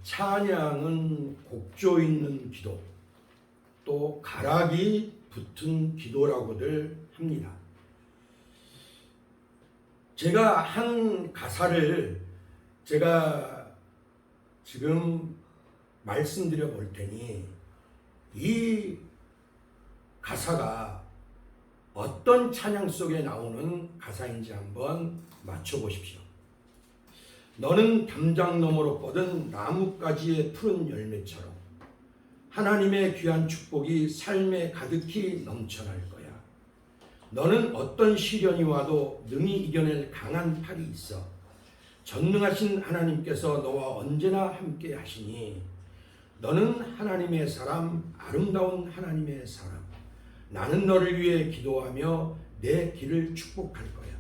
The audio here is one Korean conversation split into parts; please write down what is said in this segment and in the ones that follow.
찬양은 곡조 있는 기도, 또 가락이 붙은 기도라고들 합니다. 제가 한 가사를 제가 지금 말씀드려 볼 테니 이 가사가 어떤 찬양 속에 나오는 가사인지 한번 맞춰보십시오. 너는 담장 너머로 뻗은 나뭇가지의 푸른 열매처럼 하나님의 귀한 축복이 삶에 가득히 넘쳐날 거야. 너는 어떤 시련이 와도 능히 이겨낼 강한 팔이 있어. 전능하신 하나님께서 너와 언제나 함께 하시니 너는 하나님의 사람, 아름다운 하나님의 사람. 나는 너를 위해 기도하며 내 길을 축복할 거야.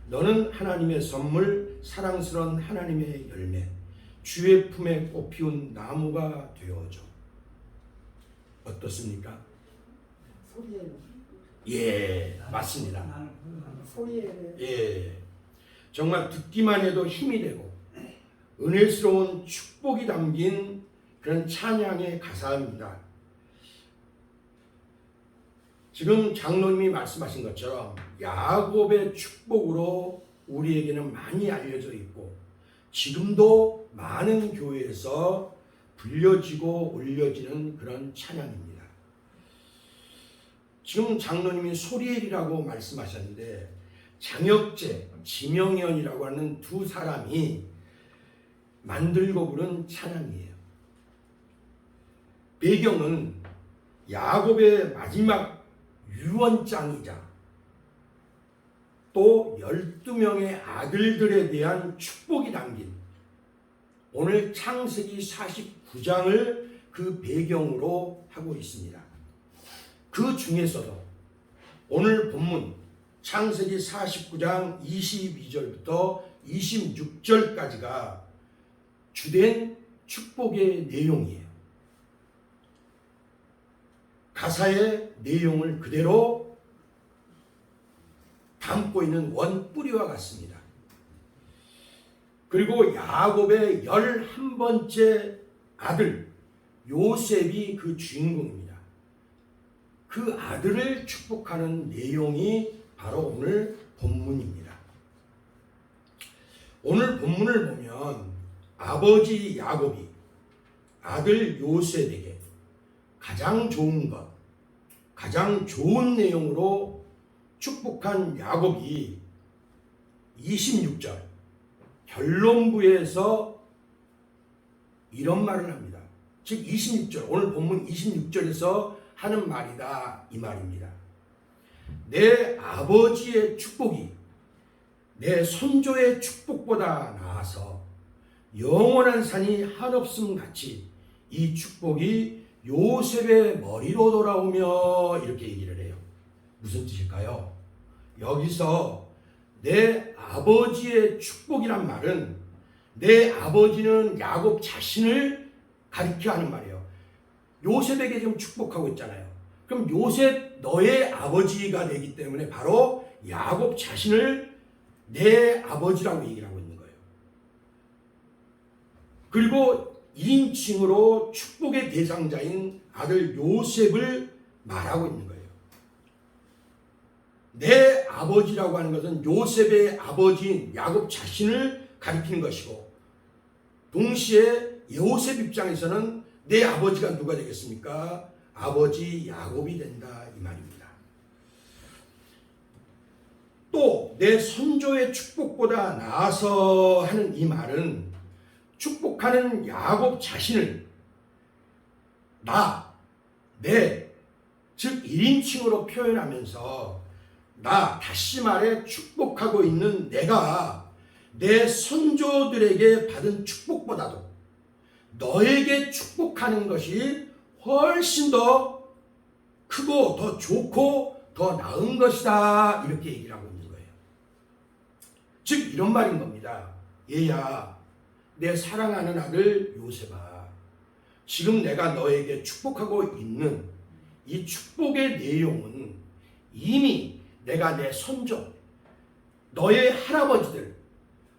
너는 하나님의 선물, 사랑스러운 하나님의 열매, 주의 품에 꽃피운 나무가 되어줘. 어떻습니까? 소리예요. 맞습니다. 소리예요. 정말 듣기만 해도 힘이 되고 은혜스러운 축복이 담긴 그런 찬양의 가사입니다. 지금 장로님이 말씀하신 것처럼 야곱의 축복으로 우리에게는 많이 알려져 있고 지금도 많은 교회에서 불려지고 올려지는 그런 찬양입니다. 지금 장로님이 소리엘이라고 말씀하셨는데 장혁재, 지명현이라고 하는 두 사람이 만들고 부른 찬양이에요. 배경은 야곱의 마지막 유언장이자 또 12명의 아들들에 대한 축복이 담긴 오늘 창세기 49장을 그 배경으로 하고 있습니다. 그 중에서도 오늘 본문 창세기 49장 22절부터 26절까지가 주된 축복의 내용이에요. 가사의 내용을 그대로 담고 있는 원뿌리와 같습니다. 그리고 야곱의 11번째 아들 요셉이 그 주인공입니다. 그 아들을 축복하는 내용이 바로 오늘 본문입니다. 오늘 본문을 보면 아버지 야곱이 아들 요셉에게 가장 좋은 것, 가장 좋은 내용으로 축복한 야곱이 26절 결론부에서 이런 말을 합니다. 즉 26절, 오늘 본문 26절에서 하는 말이다 이 말입니다. 내 아버지의 축복이 내 손조의 축복보다 나아서 영원한 산이 한없음 같이 이 축복이 요셉의 머리로 돌아오며 이렇게 얘기를 해요. 무슨 뜻일까요? 여기서 내 아버지의 축복이란 말은 내 아버지는 야곱 자신을 가리켜 하는 말이에요. 요셉에게 지금 축복하고 있잖아요. 그럼 요셉 너의 아버지가 되기 때문에 바로 야곱 자신을 내 아버지라고 얘기를 하고 있는 거예요. 그리고 2인칭으로 축복의 대상자인 아들 요셉을 말하고 있는 거예요. 내 아버지라고 하는 것은 요셉의 아버지인 야곱 자신을 가리키는 것이고 동시에 요셉 입장에서는 내 아버지가 누가 되겠습니까? 아버지 야곱이 된다 이 말입니다. 또 내 선조의 축복보다 나아서 하는 이 말은 축복하는 야곱 자신을 즉 1인칭으로 표현하면서 다시 말해 축복하고 있는 내가 내 선조들에게 받은 축복보다도 너에게 축복하는 것이 훨씬 더 크고 더 좋고 더 나은 것이다 이렇게 얘기를 하고 있는 거예요. 즉 이런 말인 겁니다. 얘야 내 사랑하는 아들 요셉아, 지금 내가 너에게 축복하고 있는 이 축복의 내용은 이미 내가 내 손조 너의 할아버지들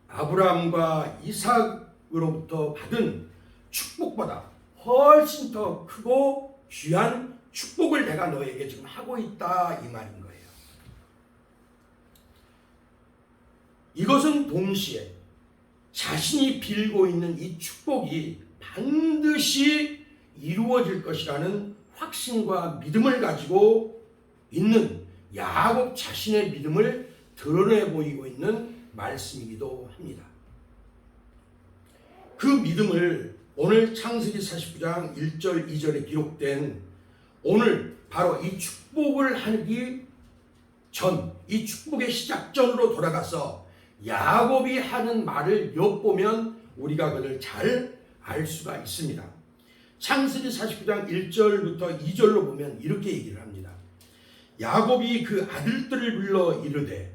아브라함과 이삭 하나님으로부터 받은 축복보다 훨씬 더 크고 귀한 축복을 내가 너에게 지금 하고 있다 이 말인 거예요. 이것은 동시에 자신이 빌고 있는 이 축복이 반드시 이루어질 것이라는 확신과 믿음을 가지고 있는 야곱 자신의 믿음을 드러내 보이고 있는 말씀이기도 합니다. 그 믿음을 오늘 창세기 49장 1절 2절에 기록된 오늘 바로 이 축복을 하기 전, 이 축복의 시작전으로 돌아가서 야곱이 하는 말을 엿보면 우리가 그를 잘 알 수가 있습니다. 창세기 49장 1절부터 2절로 보면 이렇게 얘기를 합니다. 야곱이 그 아들들을 불러 이르되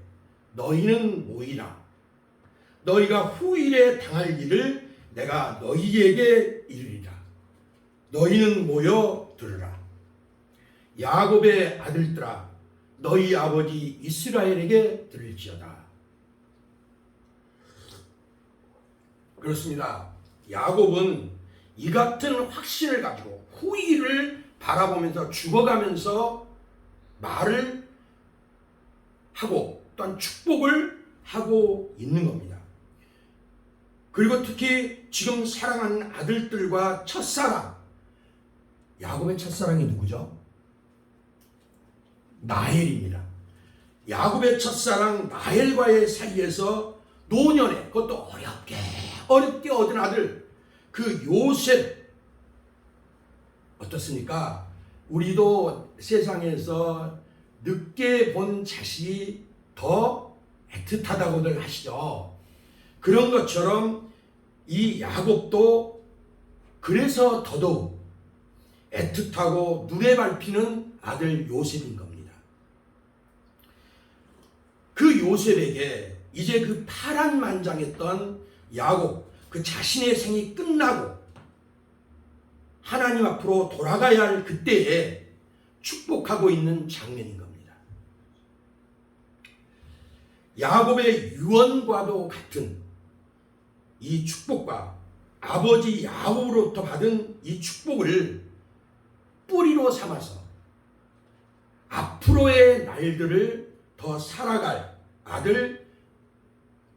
너희는 모이라. 너희가 후일에 당할 일을 내가 너희에게 이르리라. 너희는 모여 들으라. 야곱의 아들들아 너희 아버지 이스라엘에게 들을지어다. 그렇습니다. 야곱은 이 같은 확신을 가지고 후일을 바라보면서 죽어가면서 말을 하고 또한 축복을 하고 있는 겁니다. 그리고 특히 지금 사랑하는 아들들과 첫사랑, 야곱의 첫사랑이 누구죠? 라헬입니다. 야곱의 첫사랑 라헬과의 사이에서 노년에 그것도 어렵게 얻은 아들 그 요셉 어떻습니까? 우리도 세상에서 늦게 본 자식이 더 애틋하다고들 하시죠. 그런 것처럼 이 야곱도 그래서 더더욱 애틋하고 눈에 밟히는 아들 요셉인 겁니다. 그 요셉에게 이제 그 파란만장했던 야곱, 그 자신의 생이 끝나고 하나님 앞으로 돌아가야 할 그때에 축복하고 있는 장면인 겁니다. 야곱의 유언과도 같은 이 축복과 아버지 야곱으로부터 받은 이 축복을 뿌리로 삼아서 앞으로의 날들을 더 살아갈 아들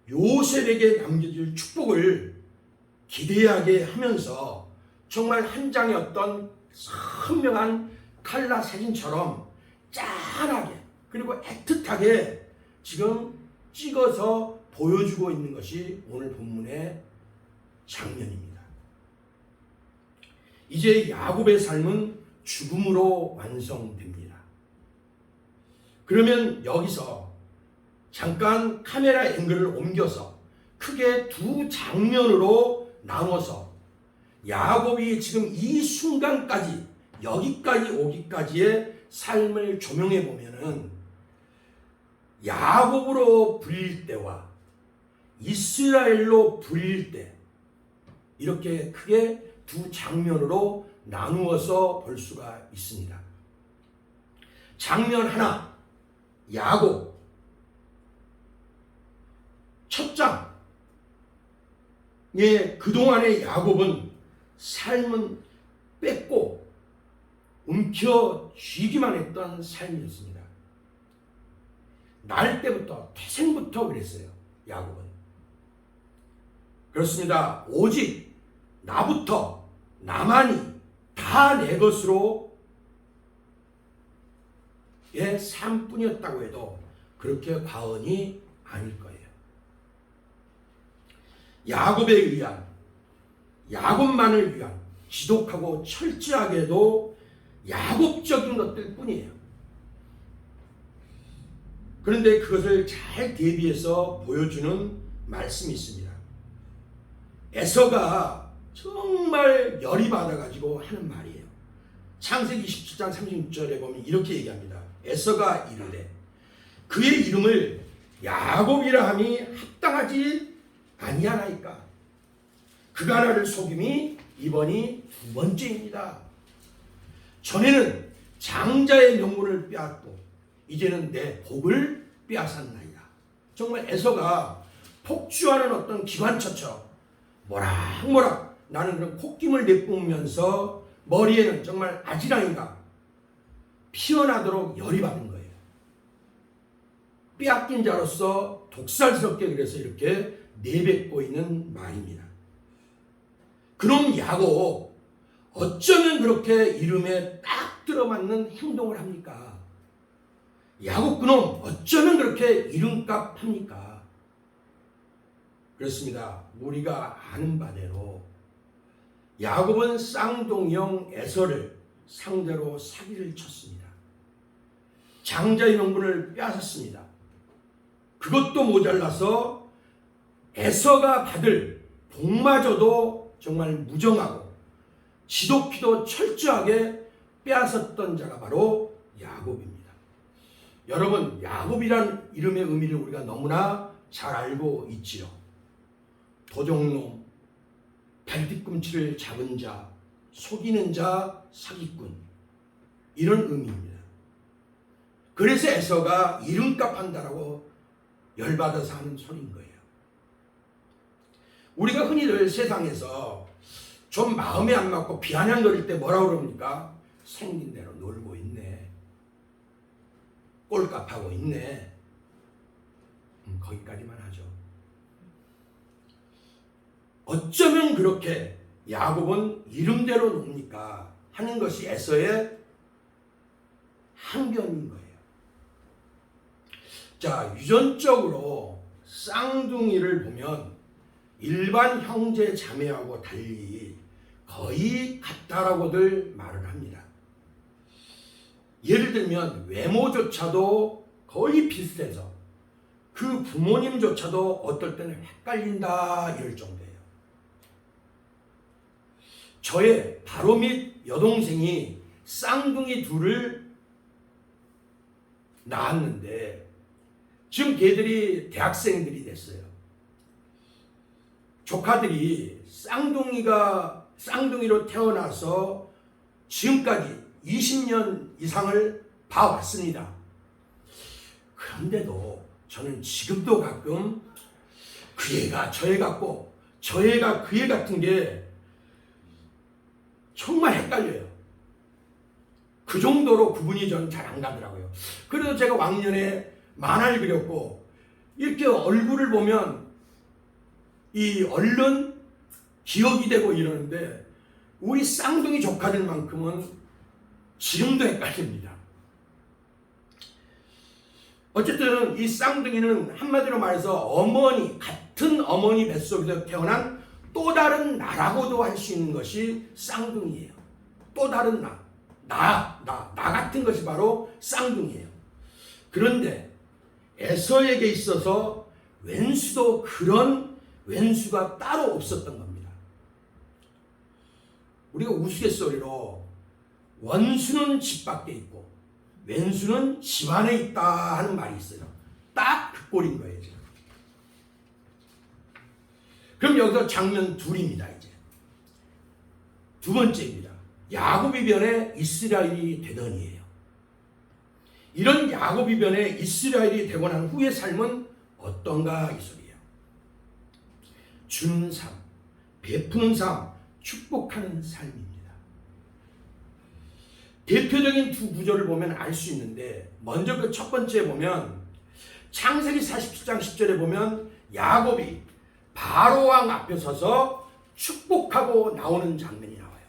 요셉에게 남겨질 축복을 기대하게 하면서 정말 한 장의 어떤 선명한 칼라 사진처럼 짠하게 그리고 애틋하게 지금 찍어서 보여주고 있는 것이 오늘 본문의 장면입니다. 이제 야곱의 삶은 죽음으로 완성됩니다. 그러면 여기서 잠깐 카메라 앵글을 옮겨서 크게 두 장면으로 나눠서 야곱이 지금 이 순간까지 여기까지 오기까지의 삶을 조명해 보면은 야곱으로 불릴 때와 이스라엘로 불릴 때 이렇게 크게 두 장면으로 나누어서 볼 수가 있습니다. 장면 하나, 야곱 첫 장에 그동안의 야곱은 삶은 뺏고 움켜쥐기만 했던 삶이었습니다. 날 때부터 태생부터 그랬어요. 야곱은 그렇습니다. 오직 나부터 나만이 다 내 것으로 의 삶뿐이었다고 해도 그렇게 과언이 아닐 거예요. 야곱에 의한 야곱만을 위한 지독하고 철저하게도 야곱적인 것들 뿐이에요. 그런데 그것을 잘 대비해서 보여주는 말씀이 있습니다. 에서가 정말 열이 받아가지고 하는 말이에요. 창세기 27장 36절에 보면 이렇게 얘기합니다. 에서가 이르되 그의 이름을 야곱이라 함이 합당하지 아니하나이까. 그가 나를 속임이 이번이 두 번째입니다. 전에는 장자의 명분을 빼앗고 이제는 내 복을 빼앗았나이다. 정말 에서가 폭주하는 어떤 기관차처럼 모락모락 나는 그런 콧김을 내뿜으면서 머리에는 정말 아지랑이가 피어나도록 열이 받은 거예요. 빼앗긴 자로서 독살스럽게 그래서 이렇게 내뱉고 있는 말입니다. 그럼 야곱 어쩌면 그렇게 이름에 딱 들어맞는 행동을 합니까? 야곱 그놈 어쩌면 그렇게 이름값 합니까? 그렇습니다. 우리가 아는 바대로 야곱은 쌍둥이형 에서를 상대로 사기를 쳤습니다. 장자의 명분을 빼앗았습니다. 그것도 모자라서 에서가 받을 복마저도 정말 무정하고 지독히도 철저하게 빼앗았던 자가 바로 야곱입니다. 여러분, 야곱이란 이름의 의미를 우리가 너무나 잘 알고 있지요. 도적놈, 발뒤꿈치를 잡은 자, 속이는 자, 사기꾼, 이런 의미입니다. 그래서 에서가 이름값 한다라고 열받아서 하는 소리인 거예요. 우리가 흔히들 세상에서 좀 마음에 안 맞고 비아냥거릴 때 뭐라고 그럽니까? 생긴 대로 놀고 있네. 꼴값하고 있네. 거기까지만 하죠. 어쩌면 그렇게 야곱은 이름대로 놉니까? 하는 것이 에서의 항변인 거예요. 자, 유전적으로 쌍둥이를 보면 일반 형제 자매하고 달리 거의 같다라고들 말을 합니다. 예를 들면 외모조차도 거의 비슷해서 그 부모님조차도 어떨 때는 헷갈린다 이럴 정도예요. 저의 바로 밑 여동생이 쌍둥이 둘을 낳았는데 지금 걔들이 대학생들이 됐어요. 조카들이 쌍둥이로 태어나서 지금까지 20년 이상을 봐왔습니다. 그런데도 저는 지금도 가끔 그 애가 저 애 같고 저 애가 그 애 같은 게 정말 헷갈려요. 그 정도로 구분이 저는 잘 안 가더라고요. 그래서 제가 왕년에 만화를 그렸고 이렇게 얼굴을 보면 이 얼른 기억이 되고 이러는데 우리 쌍둥이 조카들만큼은 지금도 헷갈립니다. 어쨌든 이 쌍둥이는 한마디로 말해서 같은 어머니 뱃속에서 태어난 또 다른 나라고도 할 수 있는 것이 쌍둥이에요. 또 다른 나 같은 것이 바로 쌍둥이에요. 그런데 에서에게 있어서 왼수도 그런 왼수가 따로 없었던 겁니다. 우리가 우스갯소리로 원수는 집 밖에 있고 왼수는 집 안에 있다 하는 말이 있어요. 딱 그 꼴인 거예요. 지금. 그럼 여기서 장면 둘입니다. 이제 두 번째입니다. 야곱이 변해 이스라엘이 되더니예요. 이런 야곱이 변해 이스라엘이 되고 난 후의 삶은 어떤가 이 소리예요. 주는 삶, 베푸는 삶, 축복하는 삶입니다. 대표적인 두 구절을 보면 알 수 있는데 먼저 그 첫 번째 보면 창세기 47장 10절에 보면 야곱이 바로왕 앞에 서서 축복하고 나오는 장면이 나와요.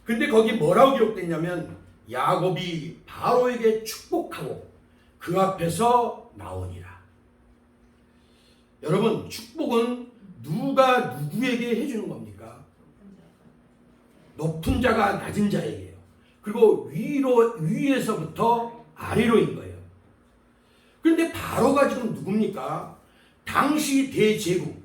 근데 거기 뭐라고 기록됐냐면 야곱이 바로에게 축복하고 그 앞에서 나오니라. 여러분, 축복은 누가 누구에게 해주는 겁니까? 높은 자가 낮은 자에게요. 그리고 위에서부터 아래로인 거예요. 그런데 바로가 지금 누굽니까? 당시 대제국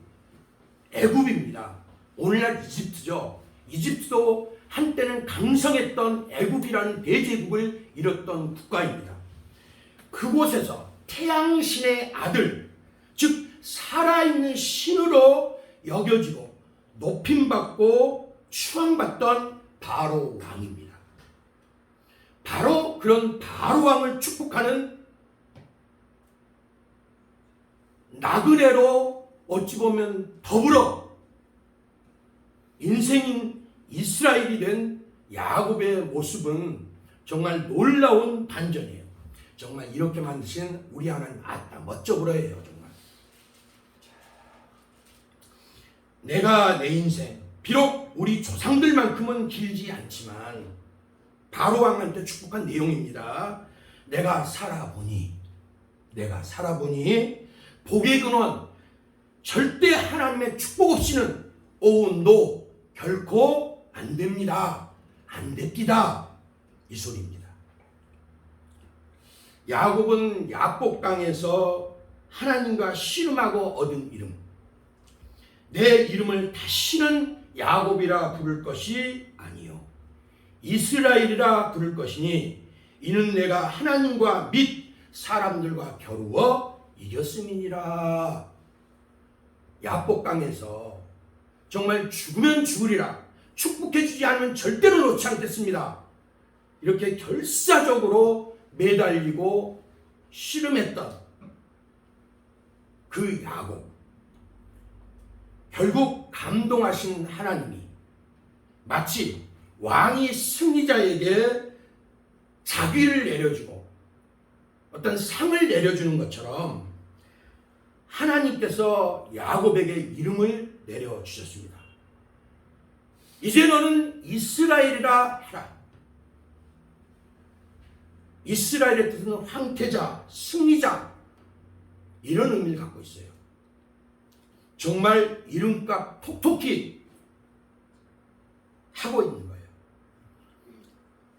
애굽입니다. 오늘날 이집트죠. 이집트도 한때는 강성했던 애굽이라는 대제국을 이뤘던 국가입니다. 그곳에서 태양신의 아들, 즉 살아있는 신으로 여겨지고 높임받고 추앙받던 바로 왕입니다. 바로 그런 바로 왕을 축복하는 나그네로 어찌 보면 더불어 인생인 이스라엘이 된 야곱의 모습은 정말 놀라운 반전이에요. 정말 이렇게 만드신 우리 하나님 아따 멋져 보여요. 정말 내가 내 인생 비록 우리 조상들만큼은 길지 않지만 바로 왕한테 축복한 내용입니다. 내가 살아보니 복의 근원 절대 하나님의 축복 없이는 오운도 결코 안 됩니다. 안 됩니다. 이 소리입니다. 야곱은 야복강에서 하나님과 씨름하고 얻은 이름, 내 이름을 다시는 야곱이라 부를 것이 아니요 이스라엘이라 부를 것이니 이는 내가 하나님과 및 사람들과 겨루어 이겼음이니라. 야복강에서 정말 죽으면 죽으리라, 축복해 주지 않으면 절대로 놓지 않겠습니다, 이렇게 결사적으로 매달리고 씨름했던 그 야곱, 결국 감동하신 하나님이 마치 왕이 승리자에게 자귀를 내려주고 어떤 상을 내려주는 것처럼 하나님께서 야곱에게 이름을 내려주셨습니다. 이제 너는 이스라엘이라 하라. 이스라엘의 뜻은 황태자, 승리자, 이런 의미를 갖고 있어요. 정말 이름값 톡톡히 하고 있는 거예요.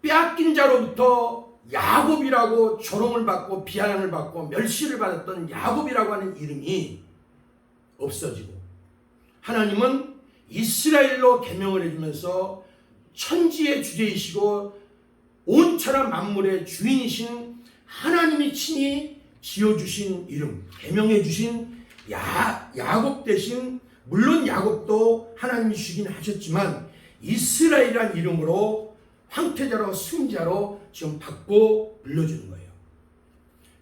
빼앗긴 자로부터 야곱이라고 조롱을 받고 비아냥을 받고 멸시를 받았던 야곱이라고 하는 이름이 없어지고, 하나님은 이스라엘로 계명을 해주면서 천지의 주제이시고 온천하 만물의 주인이신 하나님이 친히 지어주신 이름, 계명해 주신 야곱 대신, 물론 야곱도 하나님이 주긴 하셨지만 이스라엘이라는 이름으로 황태자로 승자로 지금 받고 불러주는 거예요.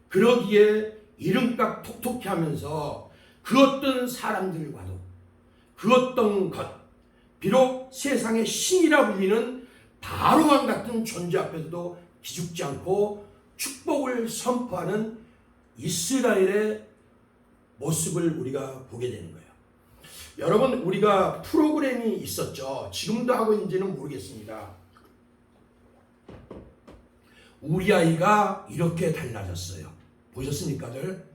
그러기에 이름값 톡톡히 하면서 그 어떤 사람들과도, 그 어떤 것, 비록 세상의 신이라 불리는 바로왕 같은 존재 앞에서도 기죽지 않고 축복을 선포하는 이스라엘의 모습을 우리가 보게 되는 거예요. 여러분, 우리가 프로그램이 있었죠. 지금도 하고 있는지는 모르겠습니다. 우리 아이가 이렇게 달라졌어요. 보셨습니까들?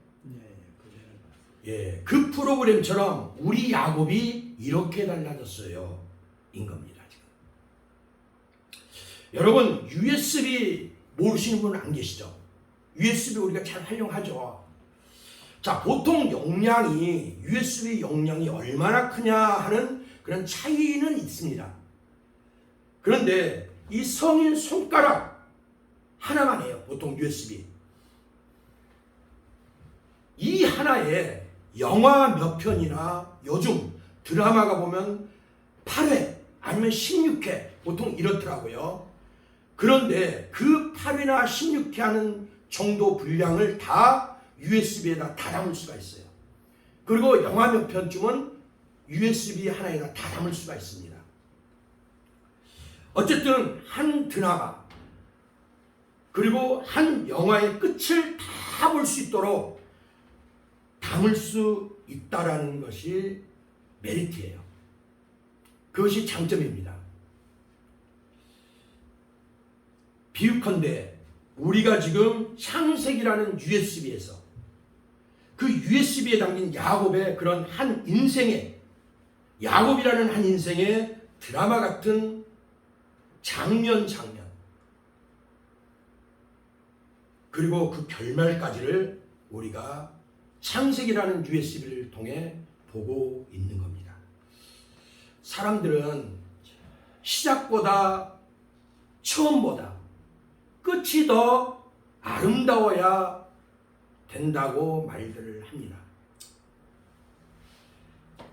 예, 그 프로그램처럼 우리 야곱이 이렇게 달라졌어요. 인 겁니다. 지금. 여러분, USB 모르시는 분은 안 계시죠? USB 우리가 잘 활용하죠. 자, 보통 용량이, USB 용량이 얼마나 크냐 하는 그런 차이는 있습니다. 그런데 이 성인 손가락 하나만 해요. 보통 USB. 이 하나에 영화 몇 편이나 요즘 드라마가 보면 8회 아니면 16회 보통 이렇더라고요. 그런데 그 8회나 16회 하는 정도 분량을 다 USB에다 다 담을 수가 있어요. 그리고 영화 몇 편쯤은 USB 하나에다 다 담을 수가 있습니다. 어쨌든 한 드라마 그리고 한 영화의 끝을 다 볼 수 있도록 담을 수 있다라는 것이 메리트예요. 그것이 장점입니다. 비유컨대 우리가 지금 창세기라는 USB에서 그 USB에 담긴 야곱의 그런 한 인생의, 야곱이라는 한 인생의 드라마 같은 장면 그리고 그 결말까지를 우리가 창세기라는 USB를 통해 보고 있는 겁니다. 사람들은 시작보다 처음보다 끝이 더 아름다워야 된다고 말들을 합니다.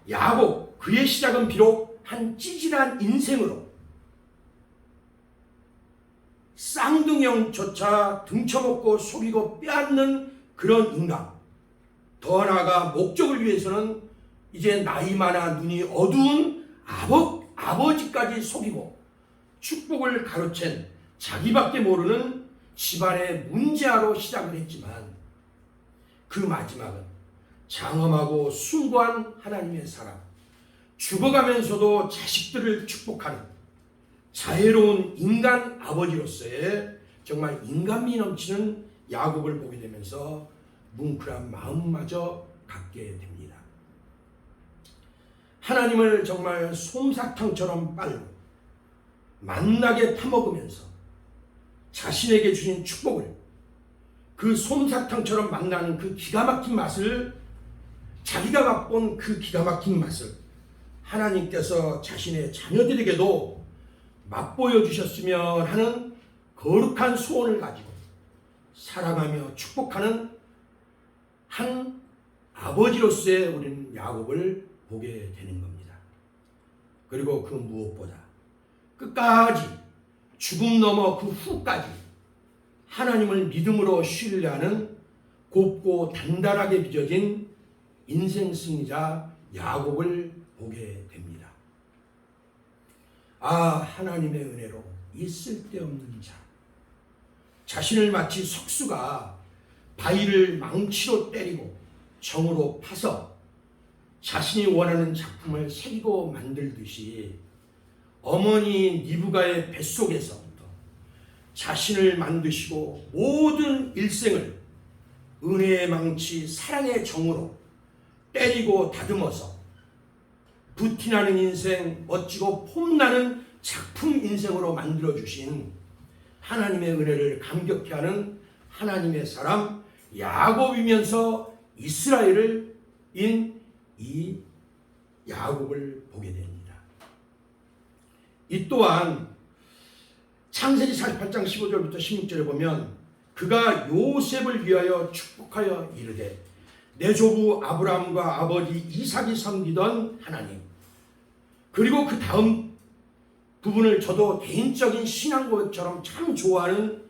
야곱, 그의 시작은 비록 한 찌질한 인생으로 쌍둥이형조차 등쳐먹고 속이고 빼앗는 그런 인간, 더 나아가 목적을 위해서는 이제 나이 많아 눈이 어두운 아버지까지 속이고 축복을 가로챈 자기밖에 모르는 집안의 문제아로 시작을 했지만 그 마지막은 장엄하고 숭고한 하나님의 사랑, 죽어가면서도 자식들을 축복하는 자애로운 인간 아버지로서의 정말 인간미 넘치는 야곱을 보게 되면서 뭉클한 마음마저 갖게 됩니다. 하나님을 정말 솜사탕처럼 빨고 맛나게 파먹으면서 자신에게 주신 축복을, 그 솜사탕처럼 맛나는 그 기가 막힌 맛을, 자기가 맛본 그 기가 막힌 맛을 하나님께서 자신의 자녀들에게도 맛보여 주셨으면 하는 거룩한 소원을 가지고 사랑하며 축복하는 한 아버지로서의 우리는 야곱을 보게 되는 겁니다. 그리고 그 무엇보다 끝까지 죽음 넘어 그 후까지 하나님을 믿음으로 신뢰하는 곱고 단단하게 빚어진 인생 승리자 야곱을 보게 됩니다. 아, 하나님의 은혜로 이 쓸데없는 자, 자신을 마치 석수가 바위를 망치로 때리고 정으로 파서 자신이 원하는 작품을 새기고 만들듯이 어머니 니브가의 뱃속에서부터 자신을 만드시고 모든 일생을 은혜의 망치 사랑의 정으로 때리고 다듬어서 부티나는 인생, 멋지고 폼나는 작품 인생으로 만들어주신 하나님의 은혜를 감격해 하는 하나님의 사람 야곱이면서 이스라엘인 이 야곱을 보게 됩니다. 이 또한 창세기 48장 15절부터 16절에 보면 그가 요셉을 위하여 축복하여 이르되 내 조부 아브라함과 아버지 이삭이 섬기던 하나님, 그리고 그 다음 부분을 저도 개인적인 신앙 고백처럼 참 좋아하는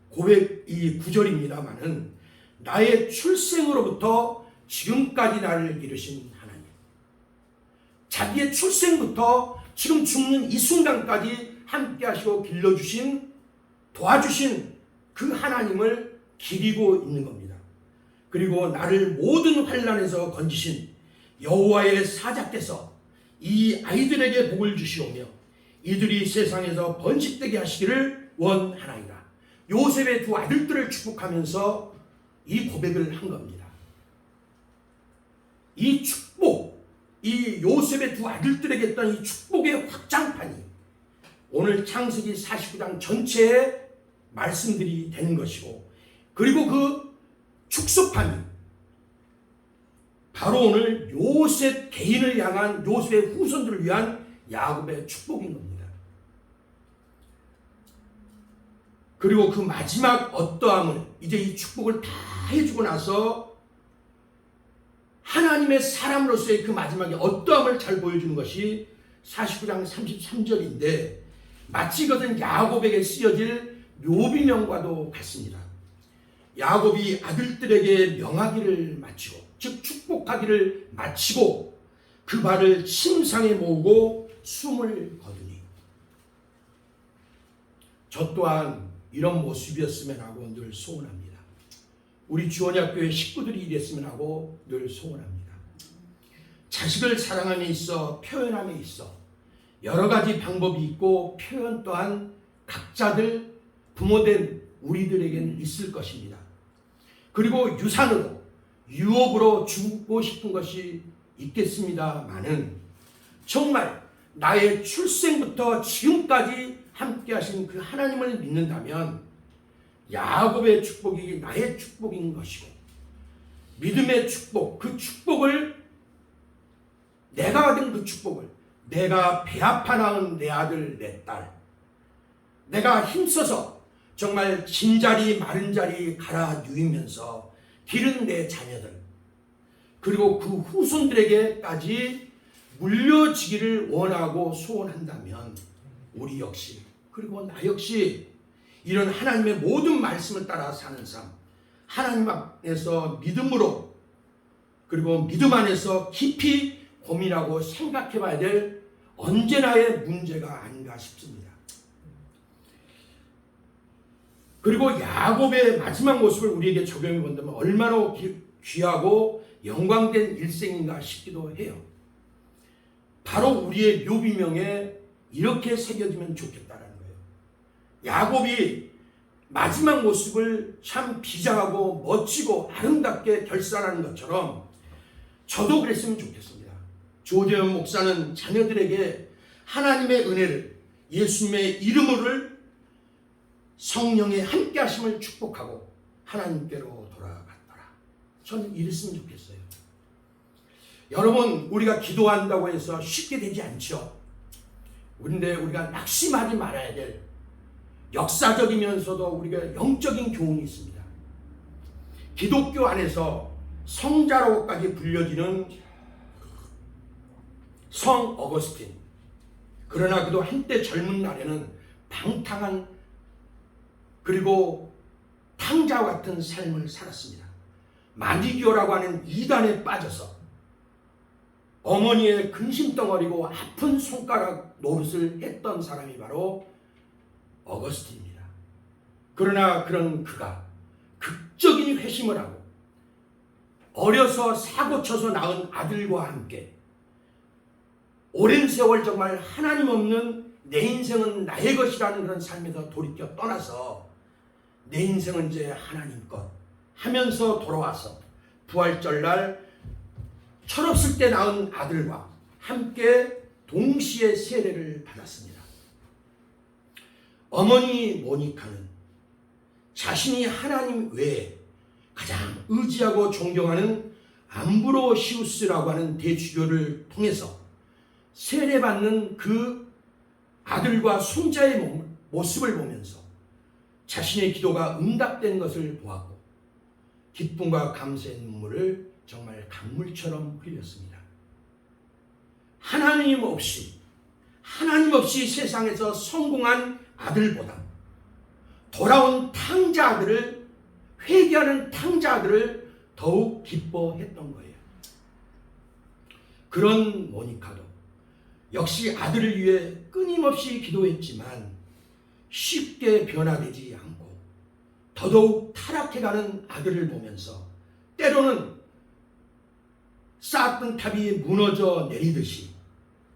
고백, 이 구절입니다만은 나의 출생으로부터 지금까지 나를 기르신 하나님, 자기의 출생부터 지금 죽는 이 순간까지 함께 하시고 길러주신, 도와주신 그 하나님을 기리고 있는 겁니다. 그리고 나를 모든 환난에서 건지신 여호와의 사자께서 이 아이들에게 복을 주시오며 이들이 세상에서 번식되게 하시기를 원하나이다. 요셉의 두 아들들을 축복하면서 이 고백을 한 겁니다. 이 축복, 이 요셉의 두 아들들에게 했던 이 축복의 확장판이 오늘 창세기 49장 전체의 말씀들이 되는 것이고, 그리고 그 축소판이 바로 오늘 요셉 개인을 향한, 요셉의 후손들을 위한 야곱의 축복인 겁니다. 그리고 그 마지막 어떠함을, 이제 이 축복을 다 해주고 나서 하나님의 사람으로서의 그 마지막에 어떠함을 잘 보여주는 것이 49장 33절인데 마치 이것은 야곱에게 쓰여질 묘비명과도 같습니다. 야곱이 아들들에게 명하기를 마치고, 즉 축복하기를 마치고 그 발을 침상에 모으고 숨을 거두니, 저 또한 이런 모습이었으면 하고 늘 소원합니다. 우리 주원학교의 식구들이 이랬으면 하고 늘 소원합니다. 자식을 사랑함에 있어, 표현함에 있어 여러 가지 방법이 있고 표현 또한 각자들 부모된 우리들에게는 있을 것입니다. 그리고 유산으로, 유업으로 주고 싶은 것이 있겠습니다마는 정말 나의 출생부터 지금까지 함께 하신 그 하나님을 믿는다면 야곱의 축복이 나의 축복인 것이고, 믿음의 축복, 그 축복을, 내가 받은 그 축복을, 내가 배 아파 낳은 내 아들 내 딸, 내가 힘써서 정말 진자리 마른 자리 갈아 누이면서 기른 내 자녀들, 그리고 그 후손들에게까지 물려지기를 원하고 소원한다면 우리 역시, 그리고 나 역시 이런 하나님의 모든 말씀을 따라 사는 삶, 하나님 안에서 믿음으로, 그리고 믿음 안에서 깊이 고민하고 생각해 봐야 될 언제나의 문제가 아닌가 싶습니다. 그리고 야곱의 마지막 모습을 우리에게 적용해 본다면 얼마나 귀하고 영광된 일생인가 싶기도 해요. 바로 우리의 묘비명에 이렇게 새겨지면 좋겠다라는 거예요. 야곱이 마지막 모습을 참 비장하고 멋지고 아름답게 결산하는 것처럼 저도 그랬으면 좋겠습니다. 조재현 목사는 자녀들에게 하나님의 은혜를, 예수님의 이름을, 성령의 함께 하심을 축복하고 하나님께로 돌아갔더라. 저는 이랬으면 좋겠어요. 여러분, 우리가 기도한다고 해서 쉽게 되지 않죠. 그런데 우리가 낙심하지 말아야 될 역사적이면서도 우리가 영적인 교훈이 있습니다. 기독교 안에서 성자로까지 불려지는 성 어거스틴. 그러나 그도 한때 젊은 날에는 방탕한 그리고 탕자와 같은 삶을 살았습니다. 마니교라고 하는 이단에 빠져서 어머니의 근심덩어리고 아픈 손가락 노릇을 했던 사람이 바로 어거스틴입니다. 그러나 그런 그가 극적인 회심을 하고 어려서 사고쳐서 낳은 아들과 함께 오랜 세월 정말 하나님 없는 내 인생은 나의 것이라는 그런 삶에서 돌이켜 떠나서 내 인생은 이제 하나님 것 하면서 돌아와서 부활절날 철없을 때 낳은 아들과 함께 동시에 세례를 받았습니다. 어머니 모니카는 자신이 하나님 외에 가장 의지하고 존경하는 암브로시우스라고 하는 대주교를 통해서 세례받는 그 아들과 손자의 모습을 보면서 자신의 기도가 응답된 것을 보았고 기쁨과 감사의 눈물을 정말 강물처럼 흘렸습니다. 하나님 없이 세상에서 성공한 아들보다 돌아온 탕자 아들을, 회개하는 탕자 아들을 더욱 기뻐했던 거예요. 그런 모니카도 역시 아들을 위해 끊임없이 기도했지만 쉽게 변화되지 않고 더더욱 타락해가는 아들을 보면서 때로는 쌓았던 탑이 무너져 내리듯이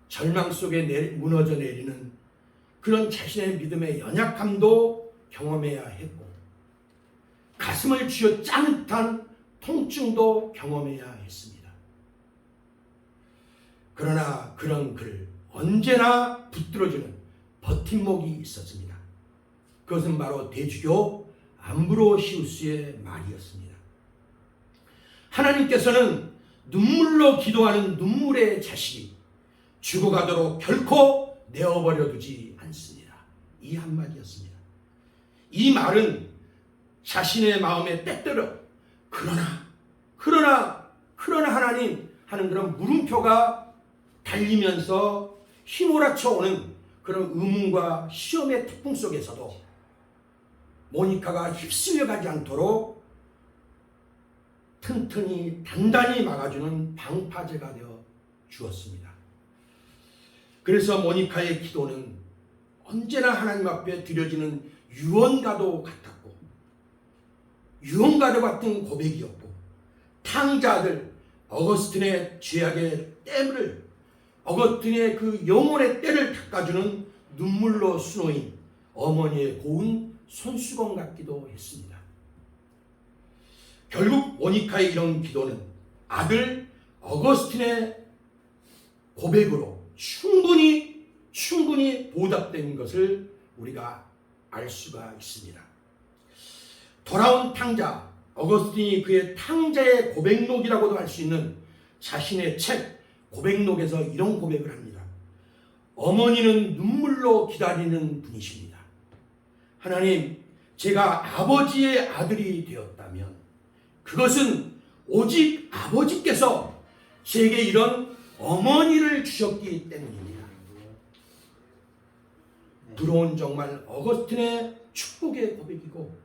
절망 속에 무너져 내리는 그런 자신의 믿음의 연약함도 경험해야 했고 가슴을 쥐어 짜는 듯한 통증도 경험해야 했습니다. 그러나 그런 그를 언제나 붙들어주는 버팀목이 있었습니다. 그것은 바로 대주교 암브로시우스의 말이었습니다. 하나님께서는 눈물로 기도하는 눈물의 자식이 죽어가도록 결코 내어버려 두지 않습니다. 이 한마디였습니다. 이 말은 자신의 마음에 때때려 그러나 하나님 하는 그런 물음표가 달리면서 휘몰아쳐 오는 그런 의문과 시험의 태풍 속에서도 모니카가 휩쓸려 가지 않도록 튼튼히 단단히 막아주는 방파제가 되어 주었습니다. 그래서 모니카의 기도는 언제나 하나님 앞에 드려지는 유언과도 같았고 유언과도 같은 고백이었고 탕자들 어거스틴의 죄악의 땜을 어거스틴의 그 영혼의 때를 닦아주는 눈물로 수놓인 어머니의 고운 손수건 같기도 했습니다. 결국 모니카의 이런 기도는 아들 어거스틴의 고백으로 충분히 보답된 것을 우리가 알 수가 있습니다. 돌아온 탕자 어거스틴이 그의 탕자의 고백록이라고도 할 수 있는 자신의 책 고백록에서 이런 고백을 합니다. 어머니는 눈물로 기다리는 분이십니다. 하나님, 제가 아버지의 아들이 되었다면 그것은 오직 아버지께서 제게 이런 어머니를 주셨기 때문입니다. 부러운 정말 어거스틴의 축복의 고백이고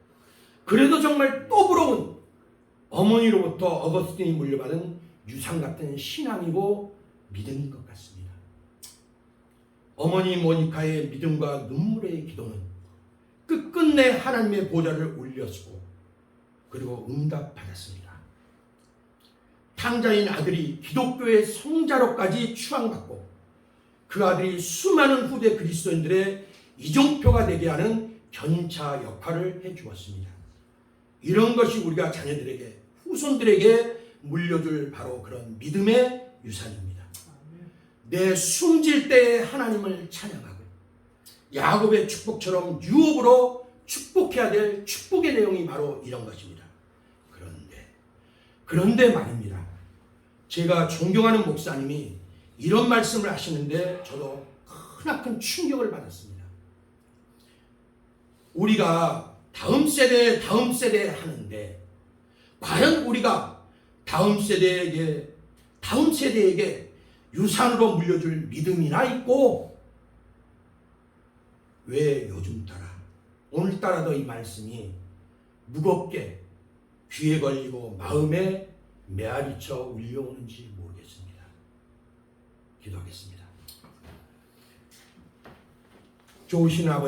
그래도 정말 또 부러운 어머니로부터 어거스틴이 물려받은 유산 같은 신앙이고 믿음인 것 같습니다. 어머니 모니카의 믿음과 눈물의 기도는 끝끝내 하나님의 보좌를 울렸고 그리고 응답받았습니다. 탕자인 아들이 기독교의 성자로까지 추앙받고 그 아들이 수많은 후대 그리스도인들의 이종표가 되게 하는 견차 역할을 해주었습니다. 이런 것이 우리가 자녀들에게 후손들에게 물려줄 바로 그런 믿음의 유산입니다. 내 숨질 때에 하나님을 찬양하고 야곱의 축복처럼 유업으로 축복해야 될 축복의 내용이 바로 이런 것입니다. 그런데 말입니다. 제가 존경하는 목사님이 이런 말씀을 하시는데 저도 크나큰 충격을 받았습니다. 우리가 다음 세대 하는데 과연 우리가 다음 세대에게 유산으로 물려줄 믿음이나 있고 왜 요즘 따라 오늘따라도 이 말씀이 무겁게 귀에 걸리고 마음에 메아리쳐 울려오는지 모르겠습니다. 기도하겠습니다. 좋으신 아버지